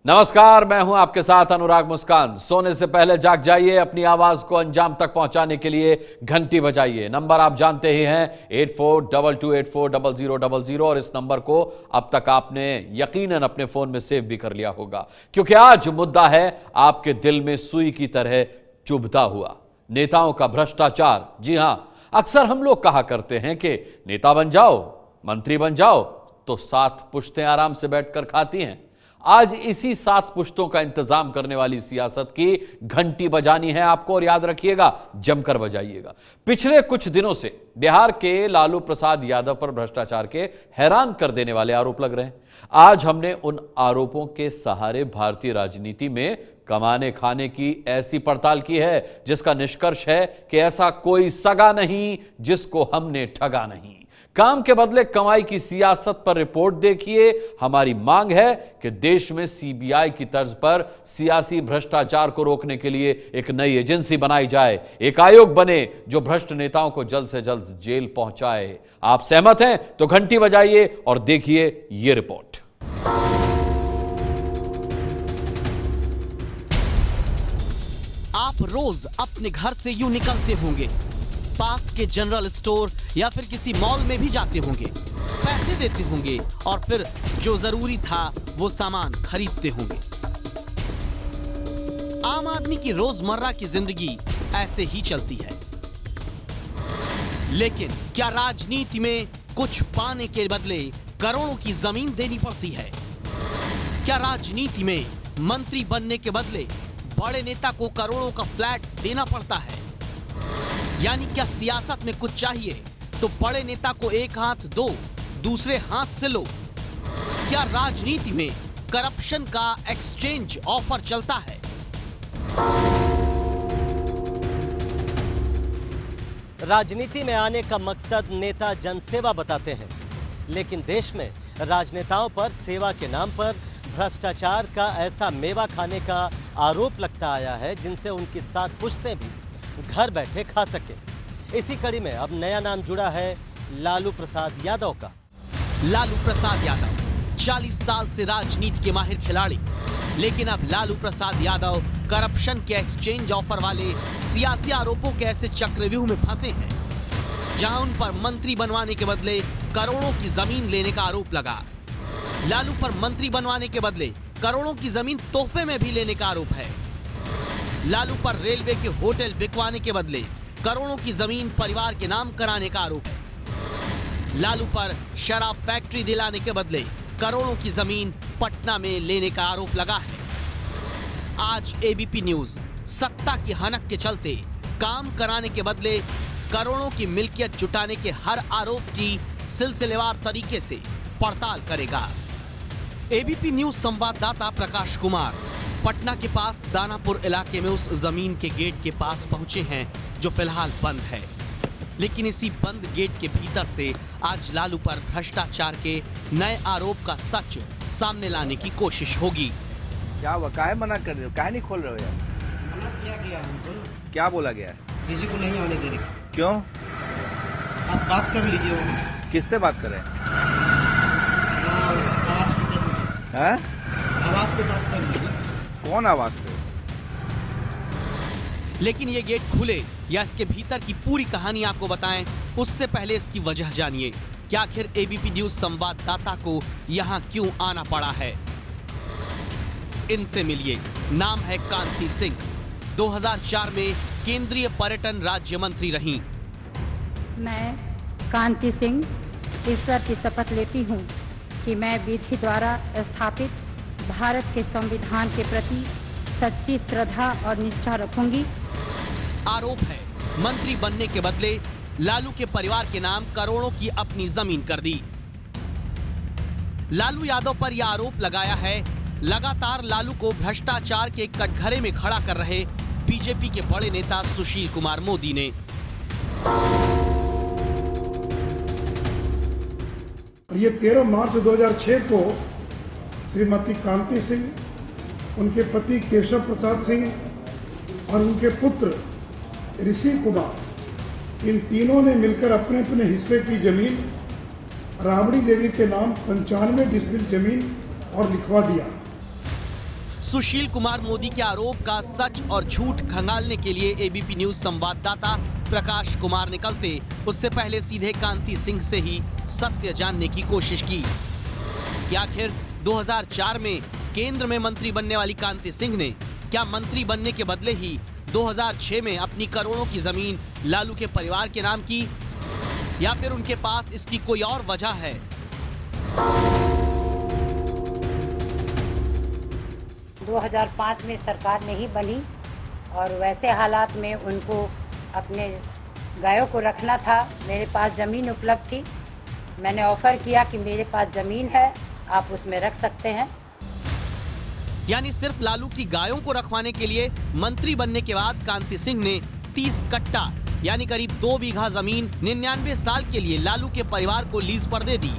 नमस्कार, मैं हूं आपके साथ अनुराग मुस्कान। सोने से पहले जाग जाइए, अपनी आवाज को अंजाम तक पहुंचाने के लिए घंटी बजाइए। नंबर आप जानते ही हैं 8422840000 और इस नंबर को अब तक आपने यकीनन अपने फोन में सेव भी कर लिया होगा, क्योंकि आज मुद्दा है आपके दिल में सुई की तरह चुभता हुआ नेताओं का भ्रष्टाचार। जी हां, अक्सर हम लोग कहा करते हैं कि नेता बन जाओ, मंत्री बन जाओ तो 7 पुश्तें आराम से बैठकर खाती हैं। आज इसी 7 पुश्तों का इंतजाम करने वाली सियासत की घंटी बजानी है आपको, और याद रखिएगा, जमकर बजाइएगा। पिछले कुछ दिनों से बिहार के लालू प्रसाद यादव पर भ्रष्टाचार के हैरान कर देने वाले आरोप लग रहे हैं। आज हमने उन आरोपों के सहारे भारतीय राजनीति में कमाने खाने की ऐसी पड़ताल की है जिसका निष्कर्ष है कि ऐसा कोई सगा नहीं जिसको हमने ठगा नहीं। काम के बदले कमाई की सियासत पर रिपोर्ट देखिए। हमारी मांग है कि देश में सीबीआई की तर्ज पर सियासी भ्रष्टाचार को रोकने के लिए एक नई एजेंसी बनाई जाए, एक आयोग बने जो भ्रष्ट नेताओं को जल्द से जल्द जेल पहुंचाए। आप सहमत हैं तो घंटी बजाइए और देखिए यह रिपोर्ट। आप रोज अपने घर से यूं निकलते होंगे, पास के जनरल स्टोर या फिर किसी मॉल में भी जाते होंगे, पैसे देते होंगे और फिर जो जरूरी था वो सामान खरीदते होंगे। आम आदमी की रोजमर्रा की जिंदगी ऐसे ही चलती है। लेकिन क्या राजनीति में कुछ पाने के बदले करोड़ों की जमीन देनी पड़ती है? क्या राजनीति में मंत्री बनने के बदले बड़े नेता को करोड़ों का फ्लैट देना पड़ता है? यानी क्या सियासत में कुछ चाहिए तो बड़े नेता को एक हाथ दो, दूसरे हाथ से लो? क्या राजनीति में करप्शन का एक्सचेंज ऑफर चलता है? राजनीति में आने का मकसद नेता जनसेवा बताते हैं, लेकिन देश में राजनेताओं पर सेवा के नाम पर भ्रष्टाचार का ऐसा मेवा खाने का आरोप लगता आया है जिनसे उनकी 7 पुश्तें भी घर बैठे खा सके। इसी कड़ी में अब नया नाम जुड़ा है लालू प्रसाद यादव का। लालू प्रसाद यादव 40 साल से राजनीति के माहिर खिलाड़ी, लेकिन अब लालू प्रसाद यादव करप्शन के एक्सचेंज ऑफर वाले सियासी आरोपों के ऐसे चक्रव्यूह में फंसे हैं जहां उन पर मंत्री बनवाने के बदले करोड़ों की जमीन लेने का आरोप लगा। लालू पर मंत्री बनवाने के बदले करोड़ों की जमीन तोहफे में भी लेने का आरोप है। लालू पर रेलवे के होटल बिकवाने के बदले करोड़ों की जमीन परिवार के नाम कराने का आरोप है। लालू पर शराब फैक्ट्री दिलाने के बदले करोड़ों की जमीन पटना में लेने का आरोप लगा है। आज एबीपी न्यूज सत्ता की हनक के चलते काम कराने के बदले करोड़ों की मिल्कियत जुटाने के हर आरोप की सिलसिलेवार तरीके से पड़ताल करेगा। एबीपी न्यूज संवाददाता प्रकाश कुमार पटना के पास दानापुर इलाके में उस जमीन के गेट के पास पहुंचे हैं जो फिलहाल बंद है, लेकिन इसी बंद गेट के भीतर से आज लालू पर भ्रष्टाचार के नए आरोप का सच सामने लाने की कोशिश होगी। क्या हुआ? काहे मना कर रहे हो? काहे नहीं खोल रहे हो यार? मना किया गया हमको। क्या बोला गया है? किसी को नहीं आने देंगे। क्यों? आप बात कर लीजिए। किससे बात कर रहे हैं? आवाज पे बात कर लीजिए। कौन आवाज पे? लेकिन ये गेट खुले या इसके भीतर की पूरी कहानी आपको बताएं, उससे पहले इसकी वजह जानिए कि आखिर एबीपी न्यूज संवाददाता को यहाँ क्यों आना पड़ा है। इनसे मिलिए। नाम है कांति सिंह। 2004 में केंद्रीय पर्यटन राज्य मंत्री रहीं। मैं कांति सिंह ईश्वर की शपथ लेती हूँ कि मैं विधि द्वारा स्थापित भारत के संविधान के प्रति सच्ची श्रद्धा और निष्ठा रखूंगी। आरोप है मंत्री बनने के बदले लालू के परिवार के नाम करोड़ों की अपनी जमीन कर दी। लालू यादव पर यह आरोप लगाया है लगातार लालू को भ्रष्टाचार के कटघरे में खड़ा कर रहे बीजेपी के बड़े नेता सुशील कुमार मोदी ने। ये 13 मार्च 2006 को श्रीमती कांति सिंह, उनके पति केशव प्रसाद सिंह और उनके पुत्र ऋषि कुमार, इन तीनों ने मिलकर अपने अपने हिस्से की जमीन राबड़ी देवी के नाम 95 डिसमिल जमीन और लिखवा दिया। सुशील कुमार मोदी के आरोप का सच और झूठ खंगालने के लिए एबीपी न्यूज संवाददाता प्रकाश कुमार निकलते उससे पहले सीधे कांति सिंह से ही सत्य जानने की कोशिश की कि आखिर 2004 में केंद्र में मंत्री बनने वाली कांति सिंह ने क्या मंत्री बनने के बदले ही 2006 में अपनी करोड़ों की जमीन लालू के परिवार के नाम की, या फिर उनके पास इसकी कोई और वजह है। 2005 में सरकार नहीं बनी और वैसे हालात में उनको अपने गायों को रखना था। मेरे पास ज़मीन उपलब्ध थी, मैंने ऑफर किया कि मेरे पास ज़मीन है, आप उसमें रख सकते हैं। यानी सिर्फ लालू की गायों को रखवाने के लिए मंत्री बनने के बाद कांति सिंह ने 30 कट्टा यानी करीब 2 बीघा जमीन 99 साल के लिए लालू के परिवार को लीज पर दे दी।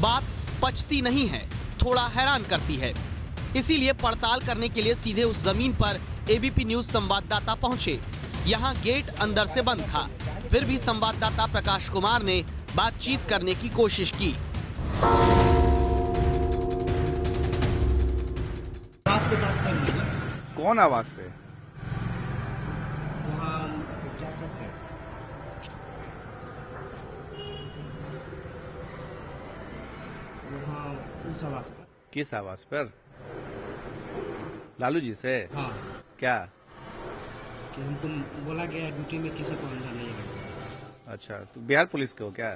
बात पचती नहीं है, थोड़ा हैरान करती है। इसीलिए पड़ताल करने के लिए सीधे उस जमीन पर एबीपी न्यूज संवाददाता पहुंचे। यहां गेट अंदर से बंद था, फिर भी संवाददाता प्रकाश कुमार ने बातचीत करने की कोशिश की। आवाज पे बात कर लीजिए। कौन आवाज पे? वहाँ क्या कहते हैं, वहाँ उस आवाज पर। किस आवाज पर? लालू जी से? हाँ, क्या? कि हमको बोला गया ड्यूटी में किसी को अंदर नहीं रखना। अच्छा, तो बिहार पुलिस के हो क्या?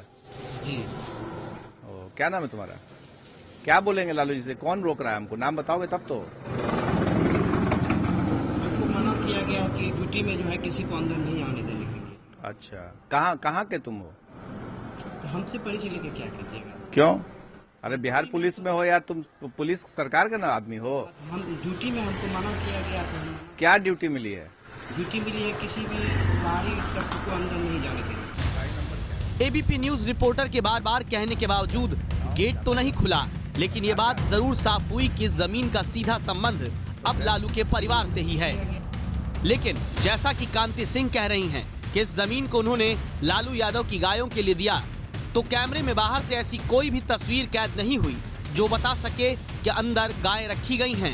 जी। ओ, क्या नाम है तुम्हारा? क्या बोलेंगे लालू जी से? कौन रोक रहा है हमको? नाम बताओगे तब तो। हमको मना किया गया कि ड्यूटी में जो है किसी को अंदर नहीं आने देने के लिए। अच्छा, कहाँ के तुम हो? तो हमसे परिचय लेके क्या कीजिएगा? क्यों? अरे बिहार पुलिस में हो यार, तुम पुलिस सरकार का ना आदमी हो। हम ड्यूटी में हमको मना किया गया तो हम क्या ड्यूटी मिली है? ड्यूटी मिली है किसी भी बाहरी तत्व को अंदर नहीं जाने देंगे। एबीपी न्यूज रिपोर्टर के बार बार कहने के बावजूद गेट तो नहीं खुला, लेकिन ये बात जरूर साफ हुई कि जमीन का सीधा संबंध अब लालू के परिवार से ही है। लेकिन जैसा कि कांति सिंह कह रही हैं कि इस जमीन को उन्होंने लालू यादव की गायों के लिए दिया, तो कैमरे में बाहर से ऐसी कोई भी तस्वीर कैद नहीं हुई जो बता सके कि अंदर गायें रखी गई हैं।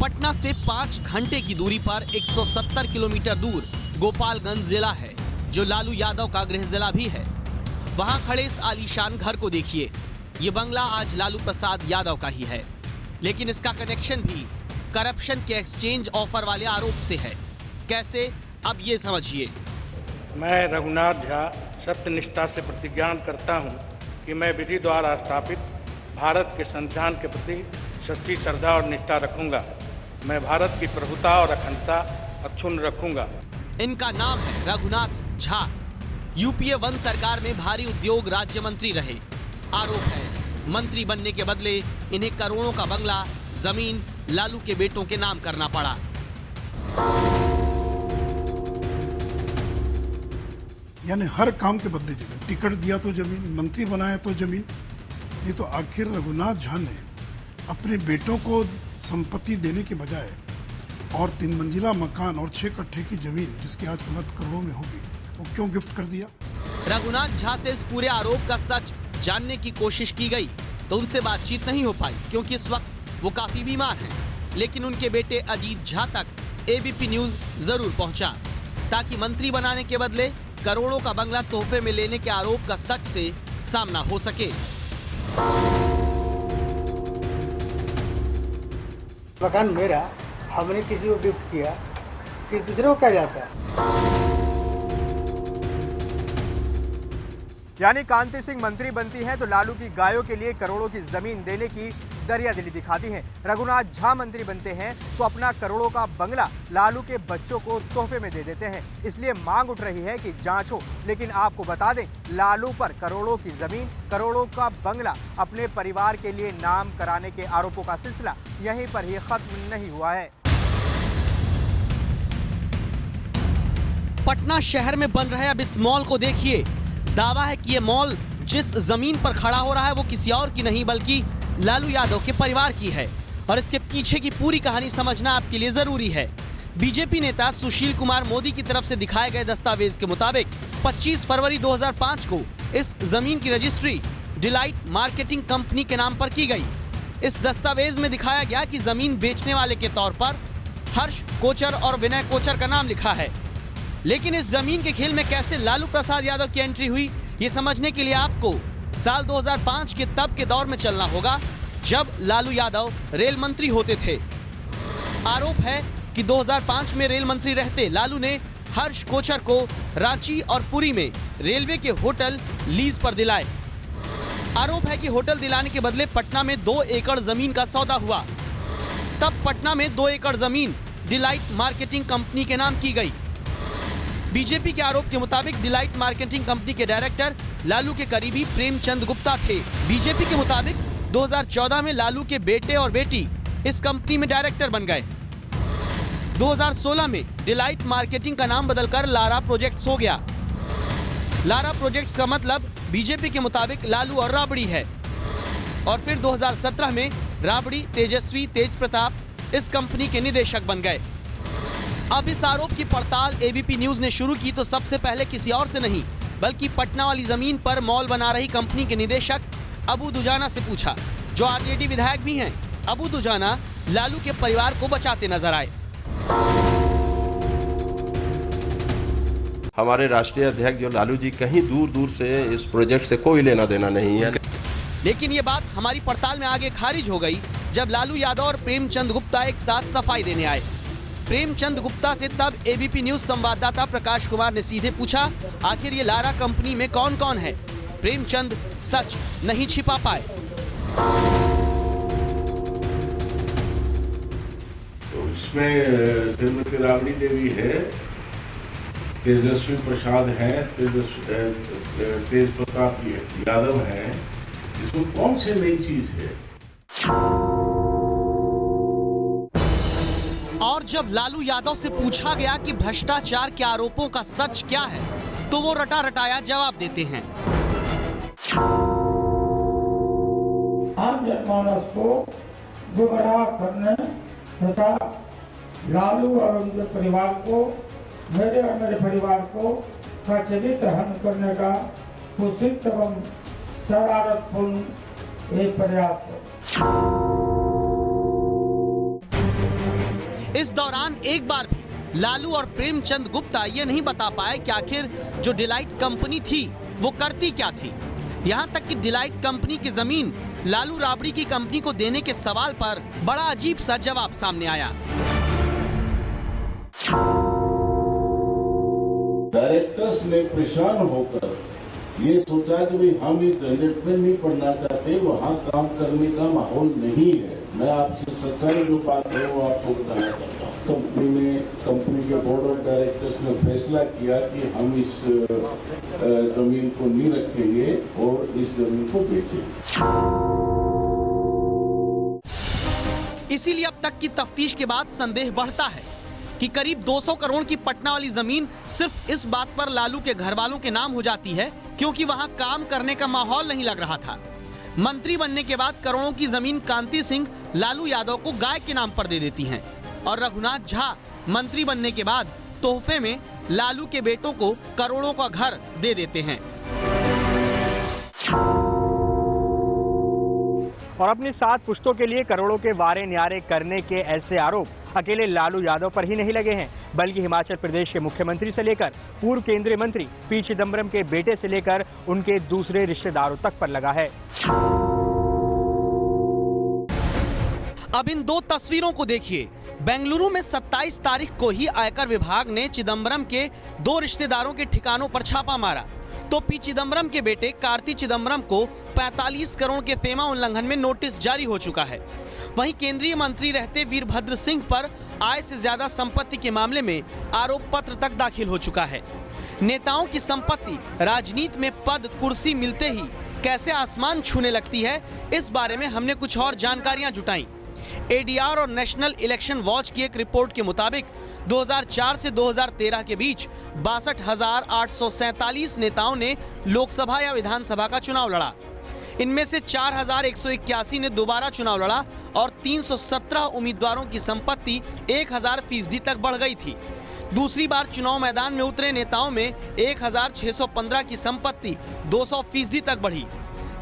पटना से 5 घंटे की दूरी पर 170 किलोमीटर दूर गोपालगंज जिला है, जो लालू यादव का गृह जिला भी है। वहां खड़े इस आलीशान घर को देखिए। ये बंगला आज लालू प्रसाद यादव का ही है, लेकिन इसका कनेक्शन भी करप्शन के एक्सचेंज ऑफर वाले आरोप से है। कैसे, अब ये समझिए। मैं रघुनाथ झा सत्यनिष्ठा से प्रतिज्ञान करता हूं कि मैं विधि द्वारा स्थापित भारत के संविधान के प्रति सच्ची श्रद्धा और निष्ठा रखूंगा। मैं भारत की प्रभुता और अखंडता अक्षुण्ण रखूंगा। इनका नाम है रघुनाथ झा। यूपीए 1 सरकार में भारी उद्योग राज्य मंत्री रहे। आरोप है मंत्री बनने के बदले इन्हें करोड़ों का बंगला, जमीन लालू के बेटों के नाम करना पड़ा। यानी हर काम के बदले जमीन, टिकट दिया तो जमीन, मंत्री बनाया तो जमीन। नहीं तो आखिर रघुनाथ झा ने अपने बेटों को संपत्ति देने के बजाय और 3 मंजिला मकान और 6 कट्ठे की जमीन, जिसकी आज कीमत करोड़ों में होगी, वो क्यों गिफ्ट कर दिया? रघुनाथ झा से इस पूरे आरोप का सच जानने की कोशिश की गई तो उनसे बातचीत नहीं हो पाई, क्योंकि इस वक्त वो काफी बीमार हैं। लेकिन उनके बेटे अजीत झा तक एबीपी न्यूज जरूर पहुंचा, ताकि मंत्री बनाने के बदले करोड़ों का बंगला तोहफे में लेने के आरोप का सच से सामना हो सके। मकान मेरा, हमने किसी को गिफ्ट किया, किसी दूसरे को क्या जाता है? यानी कांति सिंह मंत्री बनती हैं तो लालू की गायों के लिए करोड़ों की जमीन देने की दरियादिली दिखाती हैं। रघुनाथ झा मंत्री बनते हैं तो अपना करोड़ों का बंगला लालू के बच्चों को तोहफे में दे देते हैं। इसलिए मांग उठ रही है कि जांच हो। लेकिन आपको बता दें, लालू पर करोड़ों की जमीन, करोड़ों का बंगला अपने परिवार के लिए नाम कराने के आरोपों का सिलसिला यहीं पर ही खत्म नहीं हुआ है। पटना शहर में बन रहे अब इस मॉल को देखिए। दावा है कि ये मॉल जिस जमीन पर खड़ा हो रहा है वो किसी और की नहीं बल्कि लालू यादव के परिवार की है, और इसके पीछे की पूरी कहानी समझना आपके लिए जरूरी है। बीजेपी नेता सुशील कुमार मोदी की तरफ से दिखाए गए दस्तावेज के मुताबिक 25 फरवरी 2005 को इस जमीन की रजिस्ट्री डिलाइट मार्केटिंग कंपनी के नाम पर की गई। इस दस्तावेज में दिखाया गया कि जमीन बेचने वाले के तौर पर हर्ष कोचर और विनय कोचर का नाम लिखा है। लेकिन इस जमीन के खेल में कैसे लालू प्रसाद यादव की एंट्री हुई, ये समझने के लिए आपको साल 2005 के तब के दौर में चलना होगा, जब लालू यादव रेल मंत्री होते थे। आरोप है कि 2005 में रेल मंत्री रहते लालू ने हर्ष कोचर को रांची और पुरी में रेलवे के होटल लीज पर दिलाए। आरोप है कि होटल दिलाने के बदले पटना में 2 एकड़ जमीन का सौदा हुआ। तब पटना में 2 एकड़ जमीन डिलाइट मार्केटिंग कंपनी के नाम की गई। बीजेपी के आरोप के मुताबिक डिलाइट मार्केटिंग कंपनी के डायरेक्टर लालू के करीबी प्रेमचंद गुप्ता थे। बीजेपी के मुताबिक 2014 में लालू के बेटे और बेटी इस कंपनी में डायरेक्टर बन गए। 2016 में डिलाइट मार्केटिंग का नाम बदलकर लारा प्रोजेक्ट्स हो गया। लारा प्रोजेक्ट्स का मतलब बीजेपी के मुताबिक लालू और राबड़ी है। और फिर 2017 में राबड़ी तेजस्वी तेज प्रताप इस कंपनी के निदेशक बन गए। अब इस आरोप की पड़ताल एबीपी न्यूज ने शुरू की तो सबसे पहले किसी और से नहीं बल्कि पटना वाली जमीन पर मॉल बना रही कंपनी के निदेशक अबू दुजाना से पूछा, जो आरजेडी विधायक भी हैं। अबू दुजाना लालू के परिवार को बचाते नजर आए। हमारे राष्ट्रीय अध्यक्ष जो लालू जी कहीं दूर दूर से इस प्रोजेक्ट से कोई लेना देना नहीं है। लेकिन ये बात हमारी पड़ताल में आगे खारिज हो गई जब लालू यादव और प्रेमचंद गुप्ता एक साथ सफाई देने आए। प्रेमचंद गुप्ता से तब एबीपी न्यूज संवाददाता प्रकाश कुमार ने सीधे पूछा, आखिर ये लारा कंपनी में कौन कौन है? प्रेमचंद सच नहीं छिपा पाए। तो इसमें श्रीमती राबड़ी देवी है, तेजस्वी प्रसाद है, तेज प्रताप यादव है। इसमें कौन सी नई चीज है? और जब लालू यादव से पूछा गया कि भ्रष्टाचार के आरोपों का सच क्या है, तो वो रटा रटाया जवाब देते हैं। आम जनमानस को गुमराह करने तथा लालू और उनके परिवार को, मेरे और मेरे परिवार को प्रचलित हन करने का कुत्सित एवं शरारतपूर्ण एक प्रयास है। इस दौरान एक बार भी लालू और प्रेमचंद गुप्ता ये नहीं बता पाए कि आखिर जो डिलाइट कंपनी थी वो करती क्या थी। यहाँ तक कि डिलाइट कंपनी की जमीन लालू राबड़ी की कंपनी को देने के सवाल पर बड़ा अजीब सा जवाब सामने आया। डायरेक्टर्स ने परेशान होकर ये सोचा कि भाई हम इस झंझट में नहीं पड़ना चाहते, वहाँ काम करने का माहौल नहीं है। मैं आपसे सच्चाई जो बात है वो आपको बताना चाहता हूँ। कंपनी के बोर्ड ऑफ डायरेक्टर्स ने फैसला किया कि हम इस जमीन को नहीं रखेंगे और इस जमीन को बेचेंगे। इसीलिए अब तक की तफ्तीश के बाद संदेह बढ़ता है कि करीब 200 करोड़ की पटना वाली जमीन सिर्फ इस बात पर लालू के घर वालों के नाम हो जाती है क्योंकि वहां काम करने का माहौल नहीं लग रहा था। मंत्री बनने के बाद करोड़ों की जमीन कांति सिंह लालू यादव को गाय के नाम पर दे देती हैं और रघुनाथ झा मंत्री बनने के बाद तोहफे में लालू के बेटों को करोड़ों का घर दे देते हैं। और अपनी 7 पुश्तों के लिए करोड़ों के वारे न्यारे करने के ऐसे आरोप अकेले लालू यादव पर ही नहीं लगे हैं, बल्कि हिमाचल प्रदेश के मुख्यमंत्री से लेकर पूर्व केंद्रीय मंत्री पी चिदम्बरम के बेटे से लेकर उनके दूसरे रिश्तेदारों तक पर लगा है। अब इन 2 तस्वीरों को देखिए। बेंगलुरु में 27 तारीख को ही आयकर विभाग ने चिदम्बरम के 2 रिश्तेदारों के ठिकानों पर छापा मारा तो पी चिदम्बरम के बेटे कार्ति चिदम्बरम को 45 करोड़ के फेमा उल्लंघन में नोटिस जारी हो चुका है। वहीं केंद्रीय मंत्री रहते वीरभद्र सिंह पर आय से ज्यादा संपत्ति के मामले में आरोप पत्र तक दाखिल हो चुका है। नेताओं की संपत्ति राजनीति में पद कुर्सी मिलते ही कैसे आसमान छूने लगती है, इस बारे में हमने कुछ और जानकारियां जुटाई। एडीआर और नेशनल इलेक्शन वॉच की एक रिपोर्ट के मुताबिक 2004 से 2013 के बीच 62,847 नेताओं ने लोकसभा या विधानसभा का चुनाव लड़ा। इनमें से 4,181 ने दोबारा चुनाव लड़ा और 317 उम्मीदवारों की संपत्ति 1000% तक बढ़ गई थी। दूसरी बार चुनाव मैदान में उतरे नेताओं में 1,615 की संपत्ति 200% तक बढ़ी।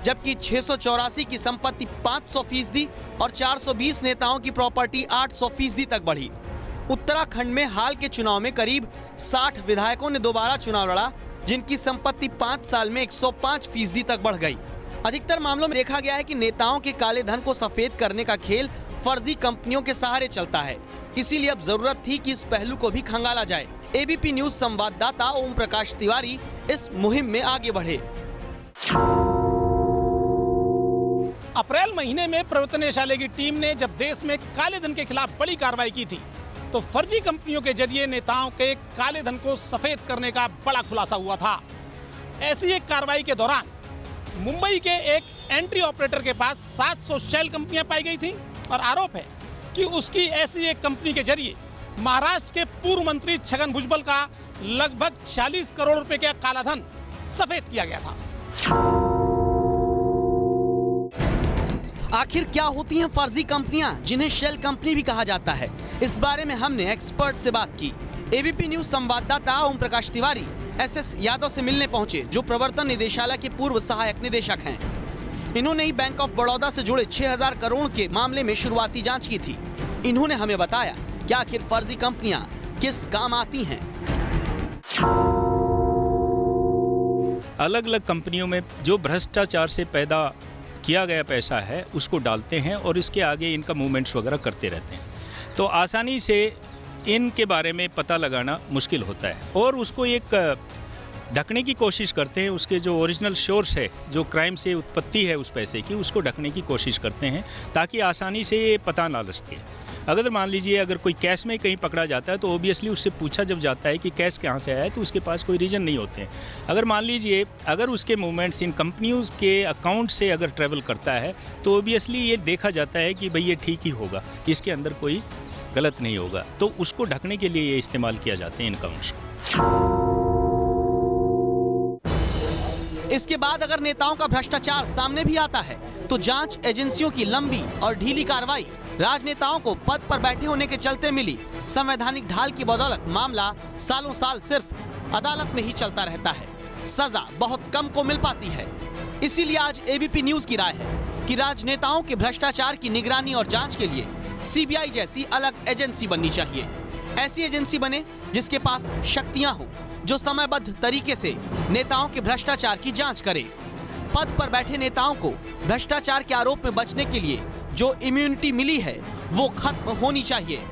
जबकि 684 की संपत्ति 500% और 420 नेताओं की प्रॉपर्टी 800% तक बढ़ी। उत्तराखंड में हाल के चुनाव में करीब 60 विधायकों ने दोबारा चुनाव लड़ा, जिनकी संपत्ति 5 साल में 105% तक बढ़ गई। अधिकतर मामलों में देखा गया है कि नेताओं के काले धन को सफेद करने का खेल फर्जी कंपनियों के सहारे चलता है। इसीलिए अब जरूरत थी कि इस पहलू को भी खंगाला जाए। एबीपी न्यूज संवाददाता ओम प्रकाश तिवारी इस मुहिम में आगे बढ़े। अप्रैल महीने में प्रवर्तन निदेशालय की टीम ने जब देश में काले धन के खिलाफ बड़ी कार्रवाई की थी, तो फर्जी कंपनियों के जरिए नेताओं के काले धन को सफेद करने का बड़ा खुलासा हुआ था। ऐसी एक कार्रवाई के दौरान मुंबई के एक एंट्री ऑपरेटर के पास 700 शेल कंपनियां पाई गई थी और आरोप है कि उसकी ऐसी एक कंपनी के जरिए महाराष्ट्र के पूर्व मंत्री छगन भुजबल का लगभग 46 करोड़ रुपए का काला धन सफेद किया गया था। आखिर क्या होती हैं फर्जी कंपनियां, जिन्हें शेल कंपनी भी कहा जाता है? इस बारे में हमने एक्सपर्ट से बात की। एबीपी न्यूज संवाददाता ओम प्रकाश तिवारी एसएस यादव से मिलने पहुंचे, जो प्रवर्तन निदेशालय के पूर्व सहायक निदेशक हैं। इन्होंने ही बैंक ऑफ बड़ौदा से जुड़े 6000 करोड़ के मामले में शुरुआती जांच की थी। इन्होंने हमें बताया कि आखिर फर्जी कंपनियां किस काम आती हैं। अलग अलग कंपनियों में जो भ्रष्टाचार से पैदा किया गया पैसा है उसको डालते हैं और इसके आगे इनका मूवमेंट्स वगैरह करते रहते हैं, तो आसानी से इनके बारे में पता लगाना मुश्किल होता है और उसको एक ढकने की कोशिश करते हैं। उसके जो ओरिजिनल सोर्स है, जो क्राइम से उत्पत्ति है उस पैसे की, उसको ढकने की कोशिश करते हैं ताकि आसानी से ये पता ना लग सके। अगर मान लीजिए अगर कोई कैश में कहीं पकड़ा जाता है तो ओबियसली उससे पूछा जब जाता है कि कैश कहाँ से आया है, तो उसके पास कोई रीज़न नहीं होते हैं। अगर मान लीजिए अगर उसके मूवमेंट्स इन कंपनियों के अकाउंट से अगर ट्रैवल करता है तो ओबियसली ये देखा जाता है कि भाई ये ठीक ही होगा, इसके अंदर कोई गलत नहीं होगा, तो उसको ढकने के लिए ये इस्तेमाल किया जाते हैं इन अकाउंट्स। इसके बाद अगर नेताओं का भ्रष्टाचार सामने भी आता है तो जांच एजेंसियों की लंबी और ढीली कार्रवाई राजनेताओं को पद पर बैठे होने के चलते मिली संवैधानिक ढाल की बदौलत मामला सालों साल सिर्फ अदालत में ही चलता रहता है। सजा बहुत कम को मिल पाती है। इसीलिए आज एबीपी न्यूज की राय है कि राजनेताओं के भ्रष्टाचार की निगरानी और जांच के लिए सीबीआई जैसी अलग एजेंसी बननी चाहिए। ऐसी एजेंसी बने जिसके पास शक्तियां हों, जो समयबद्ध तरीके से नेताओं के भ्रष्टाचार की जांच करे। पद पर बैठे नेताओं को भ्रष्टाचार के आरोप में बचने के लिए जो इम्यूनिटी मिली है वो खत्म होनी चाहिए।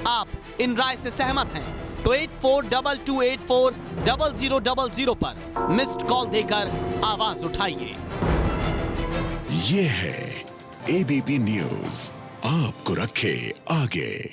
आप इन राय से सहमत हैं तो 8422840000 पर मिस्ड कॉल देकर आवाज उठाइए। ये है एबीपी न्यूज, आपको रखे आगे।